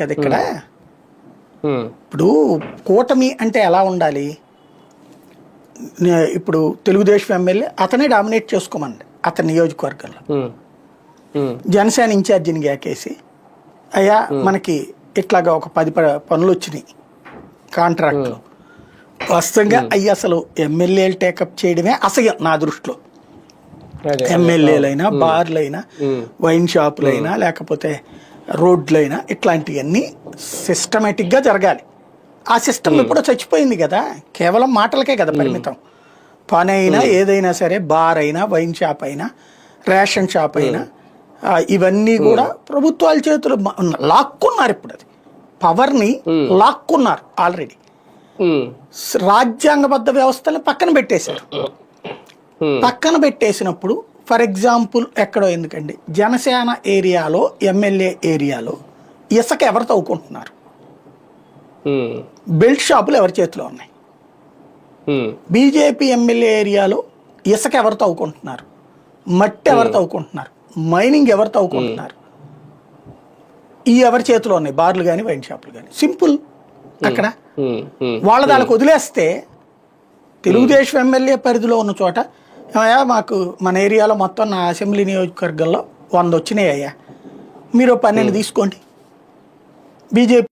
కదా ఇక్కడ. ఇప్పుడు కూటమి అంటే ఎలా ఉండాలి? ఇప్పుడు తెలుగుదేశం ఎమ్మెల్యే అతనే డామినేట్ చేసుకోమండి అతని నియోజకవర్గంలో. జనసేన ఇన్ఛార్జిని గాకేసి అయ్యా మనకి ఇట్లాగా ఒక 10 పనులు వచ్చినాయి కాంట్రాక్ట్లు, వాస్తవంగా అయ్యి అసలు ఎమ్మెల్యేలు టేకప్ చేయడమే అసహ్యం నా దృష్టిలో. ఎమ్మెల్యేలైనా, బార్లైనా, వైన్ షాపులైనా, లేకపోతే రోడ్లైనా ఇట్లాంటివన్నీ సిస్టమేటిక్గా జరగాలి. ఆ సిస్టమ్ ఇప్పుడు చచ్చిపోయింది కదా, కేవలం మాటలకే కదా పరిమితం. పని అయినా ఏదైనా సరే, బార్ అయినా, వైన్ షాప్ అయినా, రేషన్ షాప్ అయినా, ఇవన్నీ కూడా ప్రభుత్వాల చేతులు లాక్కున్నారు. ఇప్పుడు అది పవర్ని లాక్కున్నారు ఆల్రెడీ. రాజ్యాంగబద్ధ వ్యవస్థని పక్కన పెట్టేశారు. పక్కన పెట్టేసినప్పుడు ఫర్ ఎగ్జాంపుల్ ఎక్కడో ఎందుకండి, జనసేన ఏరియాలో, ఎమ్మెల్యే ఏరియాలో ఇసుక ఎవరు తవ్వుకుంటున్నారు? బెల్ట్ షాపులు ఎవరి చేతిలో ఉన్నాయి? బీజేపీ ఎమ్మెల్యే ఏరియాలో ఇసుక ఎవరు తవ్వుకుంటున్నారు? మట్టి ఎవరు తవ్వుకుంటున్నారు? మైనింగ్ ఎవరు తవ్వుకుంటున్నారు? ఈ ఎవరి చేతిలో ఉన్నాయి? బార్లు కానీ, వైన్ షాపులు కానీ. సింపుల్. అక్కడ వాళ్ళ దానికి వదిలేస్తే తెలుగుదేశం ఎమ్మెల్యే పరిధిలో ఉన్న చోట మాకు మన ఏరియాలో మొత్తం నా అసెంబ్లీ నియోజకవర్గంలో 100 వచ్చినాయి అయ్యా, మీరు 12 తీసుకోండి. బీజేపీ